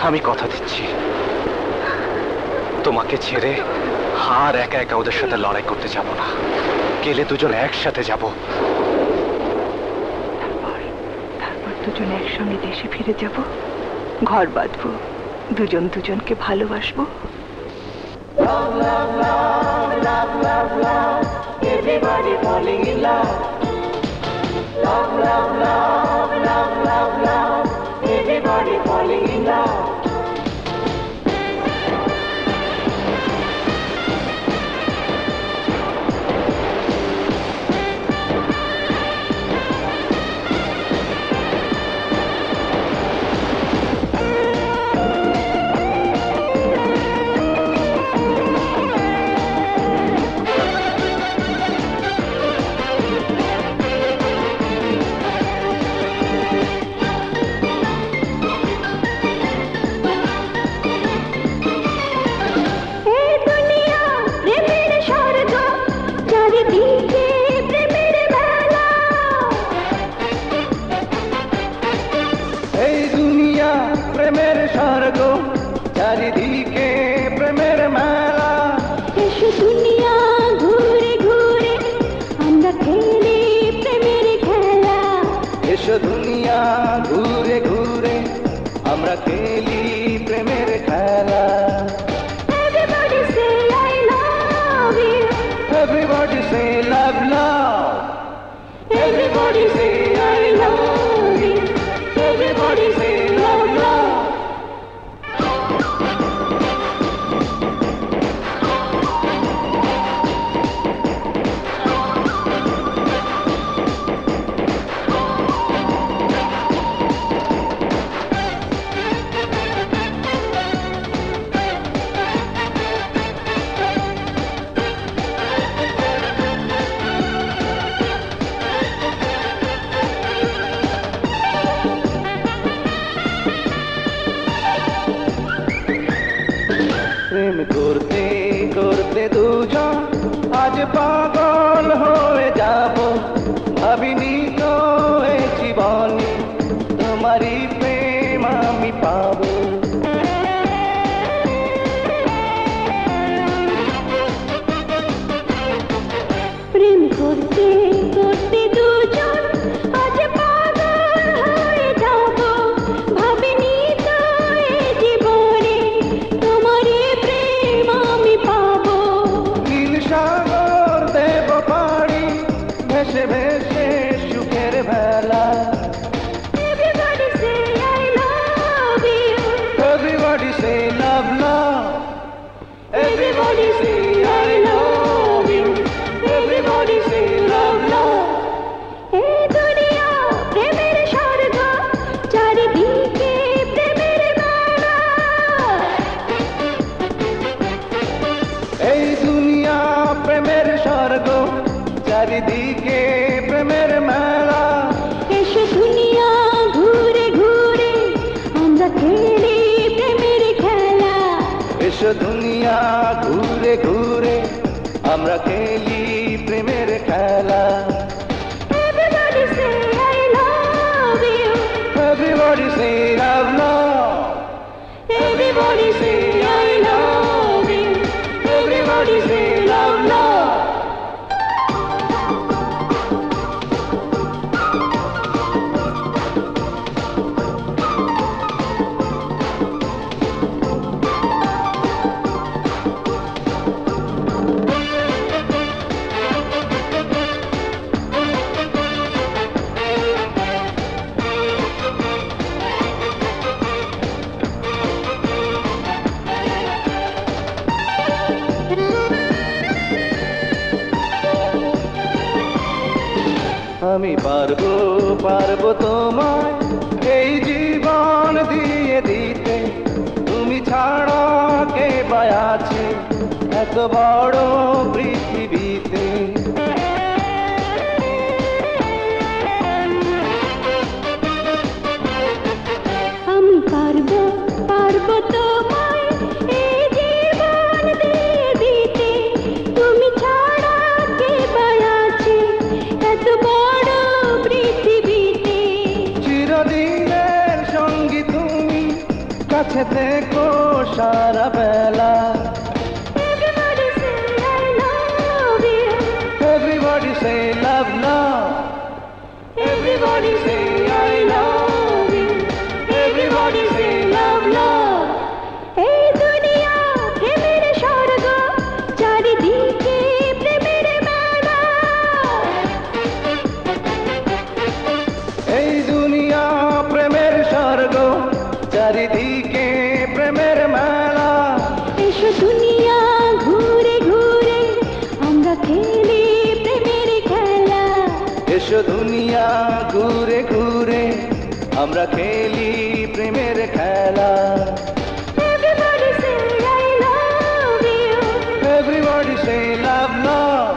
আমি কথা দিচ্ছি তোমাকে ছেড়ে আর একা একা ওদের সাথে লড়াই করতে যাব না। গেলে দুজন একসাথে যাব। তারপর দুজন একসঙ্গে দেশে ফিরে যাব, ঘর বাঁধবো, দুজন দুজনকে ভালোবাসবো। Love, love, love, love, love, love, everybody falling in love. Love, love, love, love, love, love, everybody falling in love. চারিদিকে প্রেমের মেলা, এসো দুনিয়া ঘুরে ঘুরে আমরা খেলি প্রেমের খেলা। এসো দুনিয়া ঘুরে ঘুরে আমরা খেলি প্রেমের খেলা। Everybody say I love you. Everybody say love, love. Everybody say I love you. Everybody say love, love. প্রেম করতে করতে দুজন আজ পাগল হয়ে যাব। ভাবিনি তো এই জীবনে তোমারই প্রেম আমি পাবো। প্রেম করতে করতে দুজন আজ পাগল হয়ে যাব। ভাবিনি তো এই জীবনে তোমারই প্রেম আমি পাবো। নীল সাগর দেব পাড়ি ভেসে ভেসে সুখের ভেলা। Everybody say I love you. Everybody say love, love. Everybody say I love you. Everybody say love, love. এই দুনিয়া প্রেমের স্বর্গ, চারিদিকে প্রেমের মেলা। এই দুনিয়া প্রেমের স্বর্গ, চারিদিকে প্রেমের মেলা। এসো দুনিয়া ঘুরে ঘুরে আমরা খেলি প্রেমের খেলা। এসো দুনিয়া ঘুরে ঘুরে আমরা খেলি প্রেমের খেলা। Everybody say I love you. Everybody say love, love. Everybody say I love you. Everybody say love, love. আমি পারবো পারবো তোমায় এই জীবন দিয়ে দিতে। তুমি ছাড়া কে বা আছে এত বড় পৃথিবীতে। আমি পারবো পারবো তোমায় এই জীবন দিয়ে দিতে। তুমি ছাড়া কে বা আছে এত বড় পৃথিবীতে। চিরদিনের সঙ্গী তুমি, কাছে থেকো সারা বেলা। Everybody say I love you. Everybody say love, love. Everybody say I love you. Everybody say love, love. এই দুনিয়া প্রেমের স্বর্গ, চারিদিকে প্রেমের মেলা। এই দুনিয়া প্রেমের স্বর্গ, চারিদিকে প্রেমের মেলা। এসো দুনিয়া ঘুরে ঘুরে আমরা খেলি প্রেমের খেলা। এসো দুনিয়া ঘুরে ঘুরে আমরা খেলি প্রেমের খেলা। Everybody say I love you. Everybody say love, love.